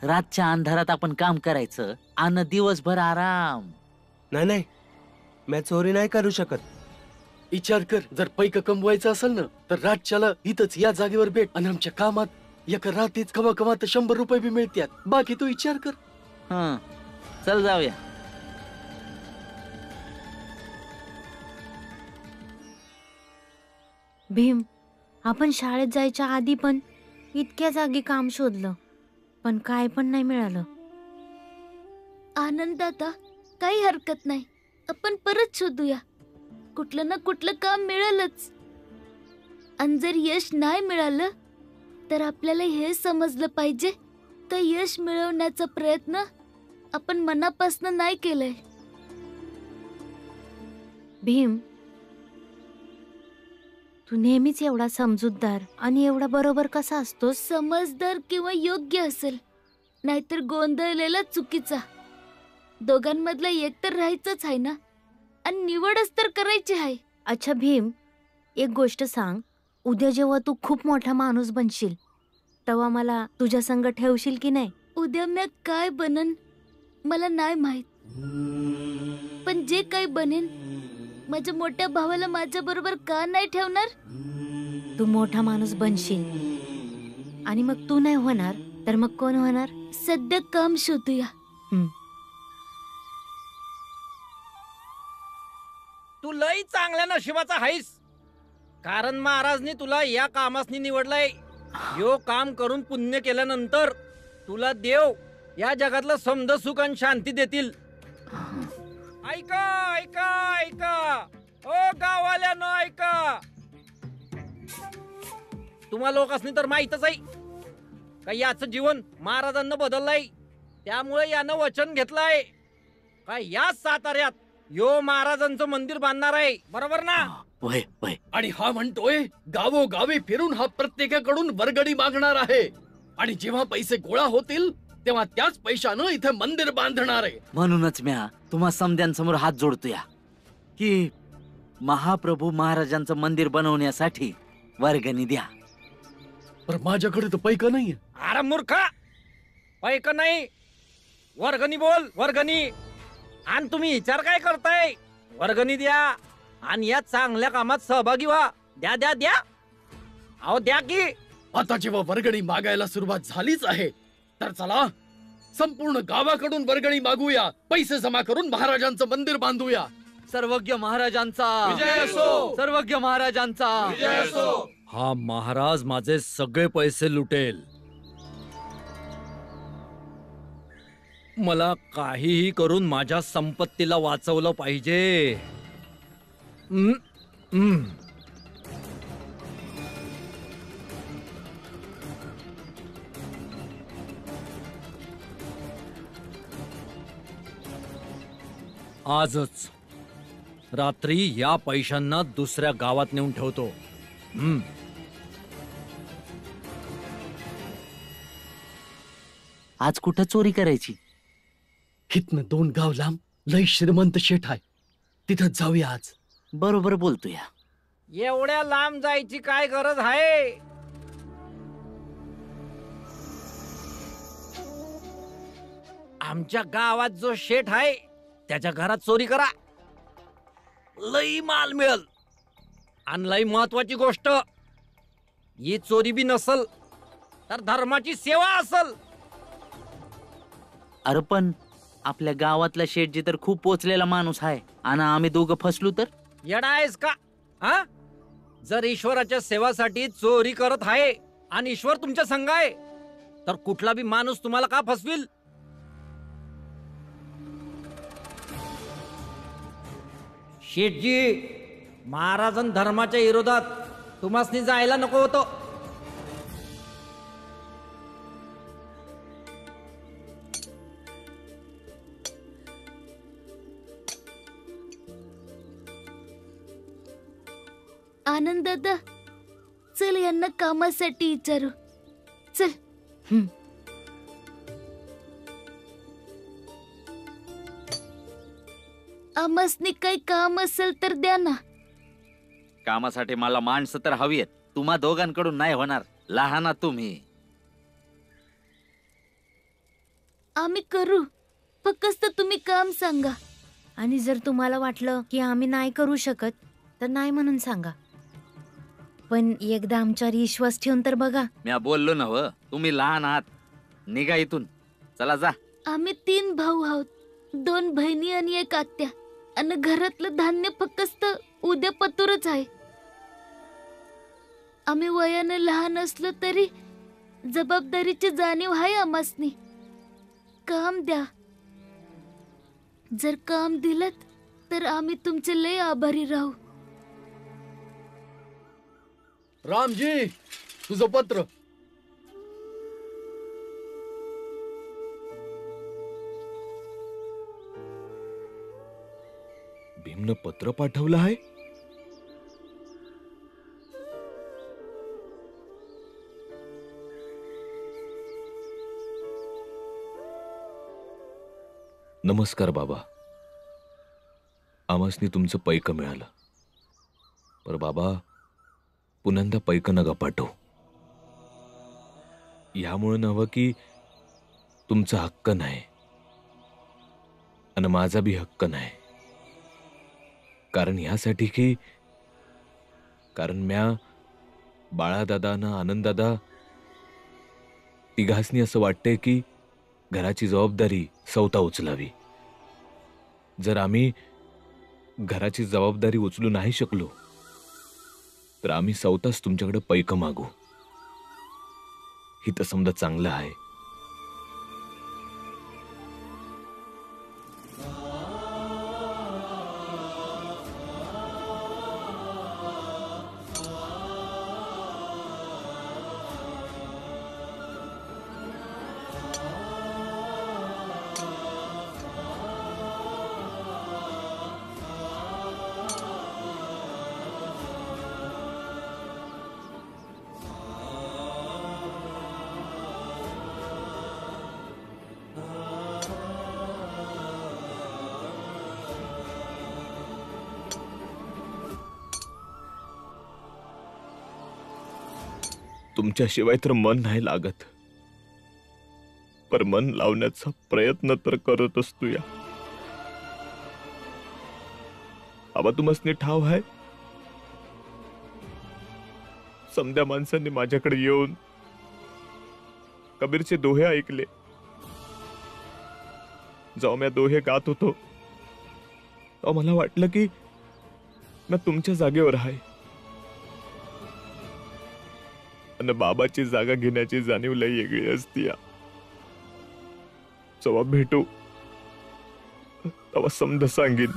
रातच्या अंधारात आपण काम करायचं आणि दिवसभर आराम. नाही नाही, मी चोरी नाही करू शकत. विचार कर, जर पैक कमवायचं असेल ना तर रातच्याला इथंच या जागेवर भेट आणि आमच्या कामात एका रात्रीच कवा कवा तर 100 रुपये बी मिळतात. बाकी तू विचार कर. हं, चल जाऊया. भीम, आपण शाळेत जायच्या आधी पण इतक्या जागी काम शोधलं, पण काय पण नाही मिळालं. आनंद दादा, काही हरकत नाही, आपण परत शोधूया. कुठलं ना कुठलं काम मिळेलच. आणि जर यश नाही मिळालं तर आपल्याला हे समजलं पाहिजे तर यश मिळवण्याचा प्रयत्न आपण मनापासून नाही केलाय. भीम, तू नेहमीच एवढा समजूतदार आणि एवढा बरोबर कसा असतोस? समजदार किंवा योग्य असेल, नाहीतर गोंधळलेला चुकीचा. दोघांमधलं एक तर राहायचंच आहे ना, आणि निवडच तर करायची आहे. अच्छा भीम, एक गोष्ट सांग, उद्या जेव्हा तू खूप मोठा माणूस बनशील तेव्हा मला तुझ्या संग ठेवशील की नाही? उद्या मी काय बनन मला नाही माहित, पण जे काही बनेन माझ्या मोठ्या भावाला माझ्या बरोबर का नाही ठेवणार? तू मोठा माणूस बनशील आणि मग तू नाही होणार तर मग कोण होणार? सध्या काम शोधूया. तू लई चांगल्या नशिबाचा आहेस, कारण महाराजने तुला या कामासनी निवडलंय. यो काम करून पुण्य केल्यानंतर तुला देव या जगातलं समद सुख आणि शांती देतील. ऐका ऐका ऐका, ओ गावाल्यानो ऐका. तुम्हा लोकांनी तर माहीतच आहे का याचं जीवन महाराजांना बदललंय. त्यामुळे यानं वचन घेतलंय का या साताऱ्यात यो महाराजांचं मंदिर बांधणार आहे, बरोबर ना? वय वय. आणि हा म्हणतोय गावोगावी फिरून हा प्रत्येकाकडून वर्गणी मागणार आहे, आणि जेव्हा पैसे गोळा होतील तेव्हा त्याच पैशानं इथे मंदिर बांधणार आहे. म्हणूनच म्या तुम्हा समद्यांसमोर हात जोडतोया की महाप्रभू महाराजांचं मंदिर बनवण्यासाठी वर्गणी द्या. पण माझ्याकडे तर पैका नाहीये. अरे मूर्खा, पैक नाही, वर्गणी बोल, वर्गणी. आणि तुम्ही विचार काय करताय? वर्गणी द्या आणि या चांगल्या कामात सहभागी व्हा. द्या द्या द्या, अहो द्या की. आता जेव्हा वर्गणी मागायला सुरुवात झालीच आहे तर चला संपूर्ण गावाकडून वर्गणी मागूया, पैसे जमा करून महाराजांचं मंदिर बांधूया. सर्वज्ञ महाराजांचा विजय असो. सर्वज्ञ महाराजांचा विजय असो. हा महाराज माझे सगळे पैसे लुटेल. मला काहीही करून माझ्या संपत्तीला वाचवलं पाहिजे. आजच रात्री या पैशांना दुसऱ्या गावात नेऊन ठेवतो. आज कुठं चोरी करायची? हितनं 2 गाव लांब लई श्रीमंत शेठ आहे, तिथं जाऊया आज. बरोबर बोलतोया. एवढ्या लांब जायची काय गरज आहे? आमच्या गावात जो शेठ आहे त्याच्या घरात चोरी करा, लई माल मिळल. आणि लई महत्वाची गोष्ट, ही चोरी बी नसल तर धर्माची सेवा असल. अरे पण आपल्या गावातला शेठजी तर खूप पोचलेला माणूस आहे, आणि आम्ही दोघं फसलो तर? येडा आहेस का? हा, जर ईश्वराच्या सेवासाठी चोरी करत आहे आणि ईश्वर तुमच्या संग आहे तर कुठला बी माणूस तुम्हाला का फसविल? शेठजी, महाराजन धर्माच्या विरोधात तुम्हासनी जायला नको होतं. आनंद दादा, चल यांना कामासाठी विचारू. चल. आम्हासनी काही काम असेल तर द्या ना. कामासाठी मला माणसं तर हवी आहेत, तुम्हा दोघांकडून नाही होणार. लहाना तुम्ही. आम्ही करू, फक्त तुम्ही काम सांगा. आणि जर तुम्हाला वाटलं की आम्ही नाही करू शकत तर नाही म्हणून सांगा, पण एकदा आमच्यावर विश्वास ठेवून तर बघा. मी बोललो ना व, तुम्ही लहान आहात. निघा इथून, चला जा. आम्ही 3 भाऊ आहोत, 2 बहिणी आणि 1 आत्या. आणि घरातलं धान्य फक्त उद्या पतूरच आहे. आम्ही वयाने लहान असलो तरी जबाबदारीची जाणीव आहे आमासनी. काम द्या. जर काम दिलं तर आम्ही तुमचे लय आभारी राहू. रामजी, तुझं पत्र. भीमनं पत्र पाठवलं आहे. नमस्कार बाबा, आमासनी तुमचं पैक मिळालं. पर बाबा, पुन्हा पैक नका पाठव. यामुळे नव्ह की तुमचा हक्क नाही आणि माझा बी हक्क नाही. कारण यासाठी की म्या बाळादादा ना आनंददादा तिघासनी असं वाटतंय की घराची जबाबदारी स्वतः उचलावी. जर आम्ही घराची जबाबदारी उचलू नाही शकलो तर आम्ही स्वतःच तुमच्याकडे पैक मागू. ही तर समजा चांगलं आहे. तुमच्याशिवाय तर मन नाही लागत, पर मन लावण्याचा प्रयत्न तर करत असतो या. आबा तुम्हाला ठाव आहे, समद्या माणसांनी माझ्याकडे येऊन कबीरचे दोहे ऐकले. जेव्हा मी दोहे गात होतो तेव्हा मला वाटलं की मी तुमच्या जागेवर आहे आणि बाबाची जागा घेण्याची जाणीव लई वेगळी असती. जेव्हा भेटू तेव्हा समजा सांगेन.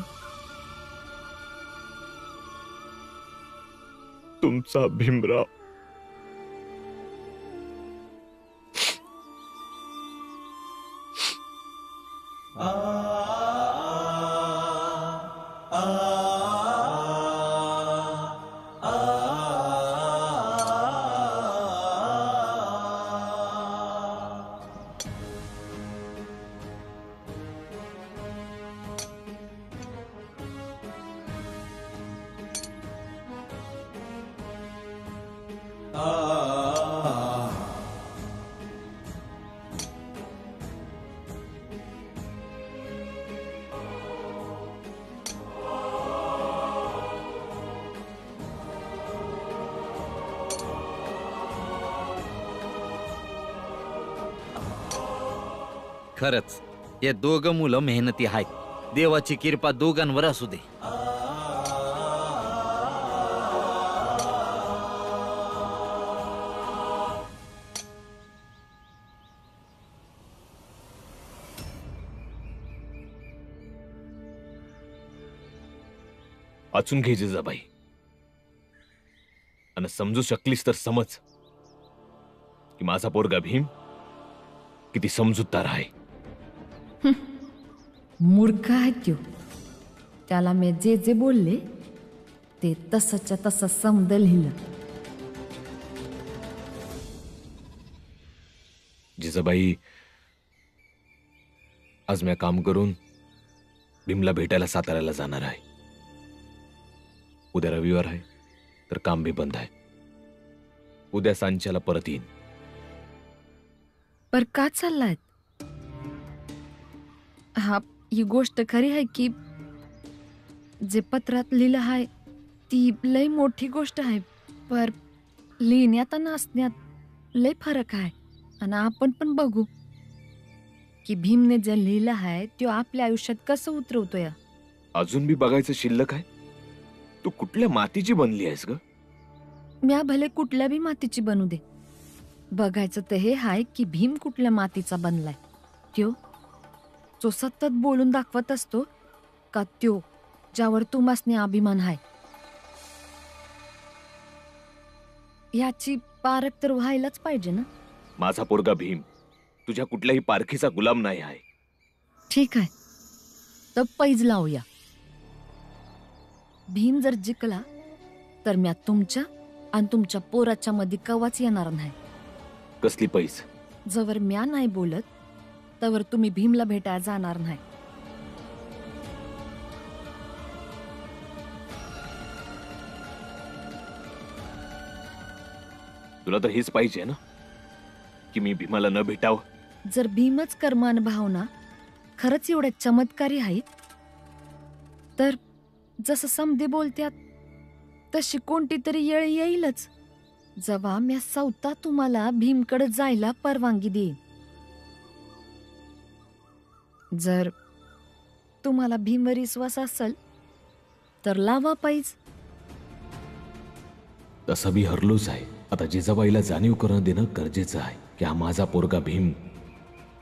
तुमचा भीमराव. खरंच हे दोघं मुलं मेहनती आहेत. देवाची कृपा दोघांवर असू दे. वाचून घे जिजाबाई, आणि समजू शकलीस तर समज की माझा पोरगा भीम किती समजूतदार आहे. मूर्ख आहे त्यो. त्याला मी जे जे बोलले ते तसंच्या तसं समज लिहिलं. जिजाबाई, आज मी काम करून भीमला भेटायला साताऱ्याला जाणार आहे. उद्या रविवार आहे तर काम बी बंद आहे. उद्या सांच्याला परत येईन. पर का चाललाय? हा, ही गोष्ट खरी आहे की जे पत्रात लिहिलं आहे ती लय मोठी गोष्ट आहे, पर लिहिण्यात आणि असण्यात लय फरक आहे. आणि आपण पण बघू की भीमने जे लिहिलं आहे ते आपल्या आयुष्यात कसं उतरवतोय. अजून बी बघायचं शिल्लक आहे. तू कुठल्या मातीची बनली आहेस ग? म्या भले कुठल्या बी मातीची बनू दे, बघायचं तर हे आहे की भीम कुठल्या मातीचा बनलाय. त्यो जो सतत बोलून दाखवत असतो का त्यो ज्यावर तुम्हासनी अभिमान आहे. याची पारख तर व्हायलाच पाहिजे ना. माझा पोरगा भीम तुझ्या कुठल्याही पारखीचा गुलाम नाही आहे. ठीक आहे, तर पैज लावूया. भीम जर जिंकला तर म्या तुमच्या आणि तुमच्या पोराच्या मध्ये कवाच येणार नाही. कसली पैस? जवर म्या नाही बोलत तवर तुम्ही भीमला भेटायला जाणार नाही. तुला तर हेच पाहिजे ना की मी भीमाला न भेटावं. जर भीमच कर्मान भावना खरंच एवढ्या चमत्कारी आहेत तर जसं समधे बोलत्यात तशी कोणती तरी येळ येईलच जेव्हा म्या स्वतः तुम्हाला भीमकडे जायला परवानगी देईन. जर तुम्हाला भीमवर विश्वास असेल तर लावा पैज. तसं बी हरलोच आहे. आता जिजाबाईला जाणीव करून देणं गरजेचं आहे की हा माझा पोरगा भीम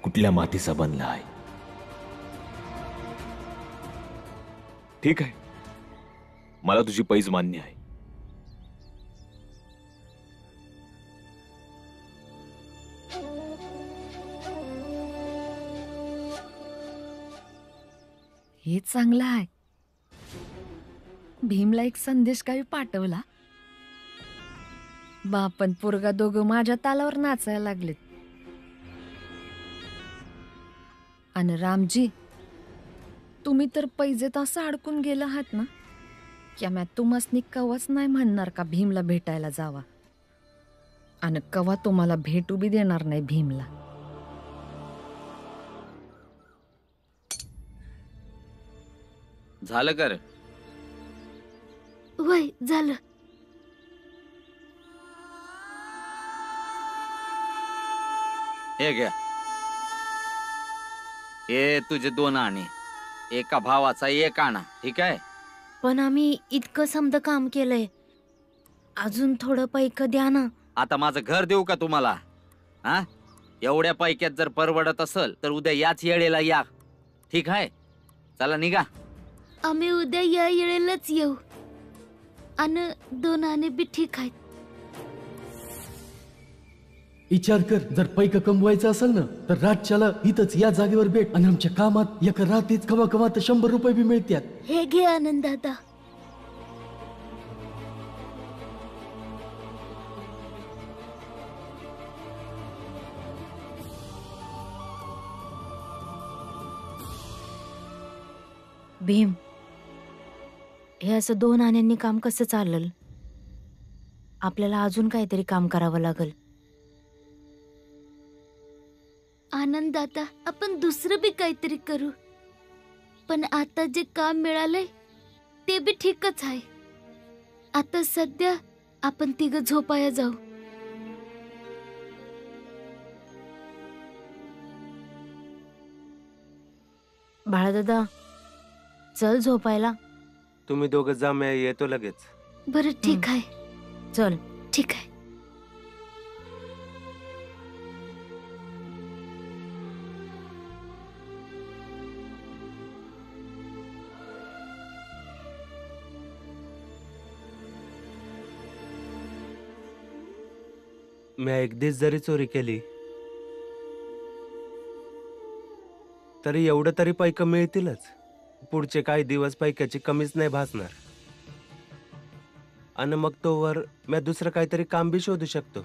कुठल्या मातीचा बनला आहे. ठीक आहे, मला तुझी पैज मान्य आहे. हे चांगलं आहे. भीमला एक संदेश काही पाठवला. बाप आणि पोरगा दोघं माझ्या तालावर नाचायला लागलेत. आणि रामजी, तुम्ही तर पैजेत असं अडकून गेला आहात ना की आम्ही तुम्हासनी कवाच नाही म्हणणार का भीमला भेटायला जावा, आणि कवा तुम्हाला भेटू बी देणार नाही भीमला. झालं कर. वय झालं. हे घ्या, हे तुझे 2 आणे. एका भावाचा 1 आणा. ठीक आहे. पण आम्ही इतकं समद काम केलंय, अजून थोडं पैक द्या ना. आता माझं घर देऊ का तुम्हाला? हा, एवढ्या पैक्यात जर परवडत असेल तर उद्या याच येळेला या. ठीक आहे, चला निघा. आम्ही उद्या या येळेलाच येऊ. आणि 2 आणे बी ठीक आहेत. विचार कर, जर पैक कमवायचं असेल ना तर रातच्याला इथंच या जागेवर भेट आणि आमच्या कामात एका रात्रीच कवा कवा तर 100 रुपये बी मिळतात. हे घे आनंद दादा. भीम, हे असं 2 आण्यांनी काम कसं चाललं? आपल्याला अजून काहीतरी काम करावं लागल. आनंद दादा, आपण दुसरं बी काहीतरी करू. पण आता जे काम मिळालंय ते बी ठीकच आहे. आता सध्या आपण 3 झोपाया जाऊ. बाळादादा, चल झोपायला. तुम्ही दोघं जा, मी येतो लगेच. बरं ठीक आहे. चल. ठीक आहे. मी एक दिवस जरी चोरी केली तरी एवढं तरी पैक मिळतीलच. पुढचे काही दिवस पैक्याची कमीच नाही भासणार. आणि मग तोवर मी दुसरं काहीतरी काम बी शोधू शकतो.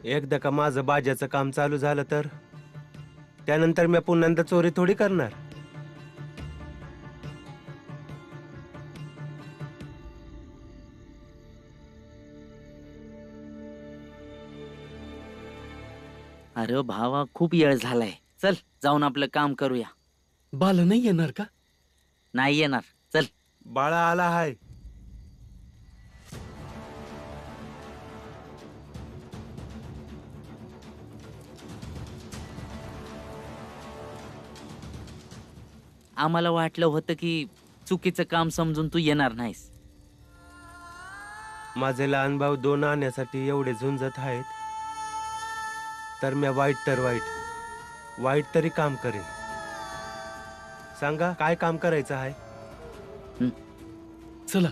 एकदा का माझं बाजाचं काम चालू झालं तर त्यानंतर मी पुन्हा चोरी थोडी करणार. अरे भावा, खूप येळ झालाय. चल जाऊन आपलं काम करूया. बाला नाही येणार का? नाही येणार. चल. बाळा आला हाय. आम्हाला वाटलं होतं की चुकीचं काम समजून तू येणार नाहीस. माझे लहान भाऊ 2 आणण्यासाठी एवढे झुंजत आहेत, तर मी वाईट तरी काम करेन. सांगा काय काम करायचं आहे? चला,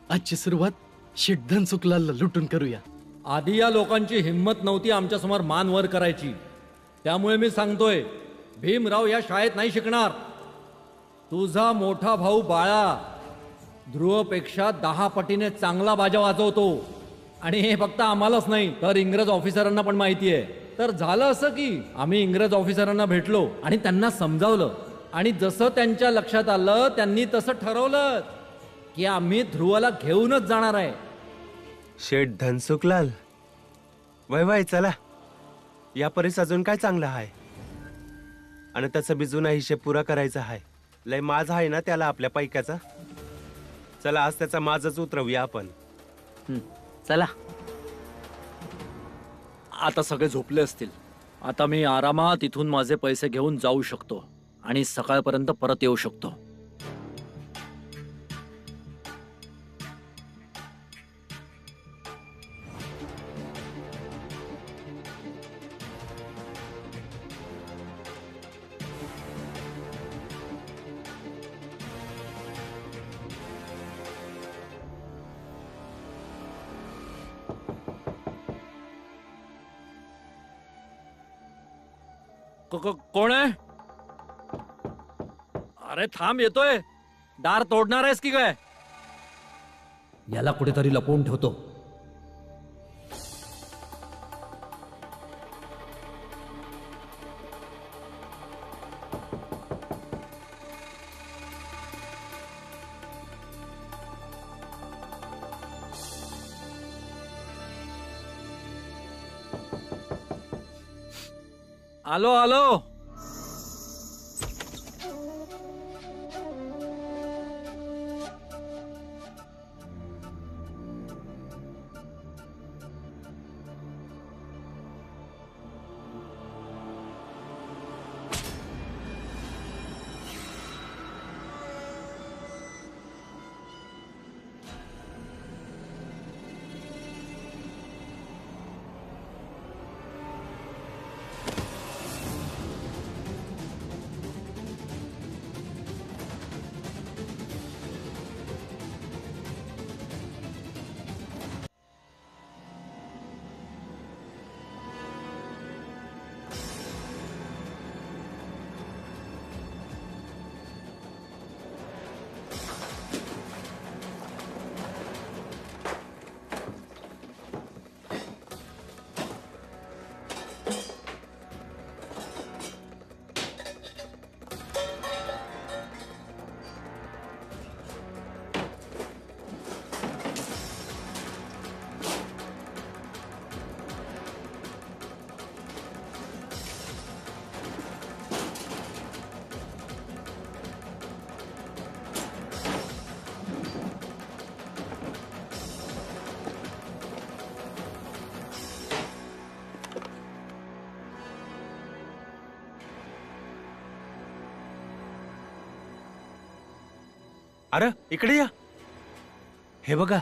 आजची सुरुवात शेठ धनसुखलालला लुटून करूया. आधी या लोकांची हिंमत नव्हती आमच्या समोर मान वर करायची. त्यामुळे मी सांगतोय, भीमराव या शाळेत नाही शिकणार. तुझा मोठा भाऊ बाळा ध्रुवपेक्षा 10 पटीने चांगला बाजा वाजवतो. आणि हे फक्त आम्हालाच नाही तर इंग्रज ऑफिसरांना पण माहिती आहे. तर झालं असं की आम्ही इंग्रज ऑफिसरांना भेटलो आणि त्यांना समजावलं, आणि जसं त्यांच्या लक्षात आलं त्यांनी तसं ठरवलं की आम्ही ध्रुवला घेऊनच जाणार आहे. शेठ धनसुखलाल, वय चला. या परीस अजून काय चांगलं आहे, आणि तसं बी जुना हिशेब पुरा करायचा आहे. लय माझ आहे ना त्याला आपल्या पैक्याचा. चला आज त्याचा माझच उतरवूया आपण. चला. आता सगळे झोपले असतील. आता मी आरामात इथून माझे पैसे घेऊन जाऊ शकतो आणि सकाळपर्यंत परत येऊ शकतो. कोण आहे? अरे थांब, येतोय. दार तोडणार आहेस की काय? याला कुठेतरी लपवून ठेवतो. आलो आलो. अरे इकडे या. हे बघा.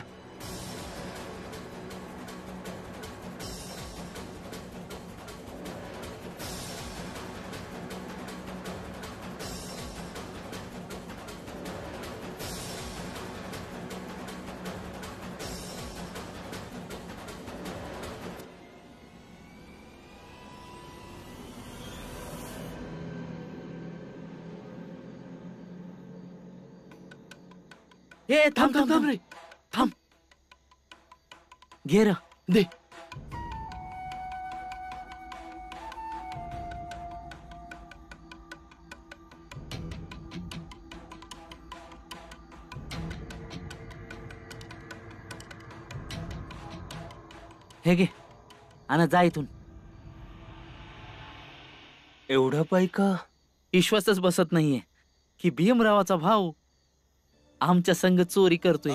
ए थांब थांब थांब रे, थांब. घे र. दे. हे घे. आणि जा इथून. एवढं पैक? विश्वासच बसत नाहीये की भीमरावाचा भाऊ आमच्या संग चोरी करतोय.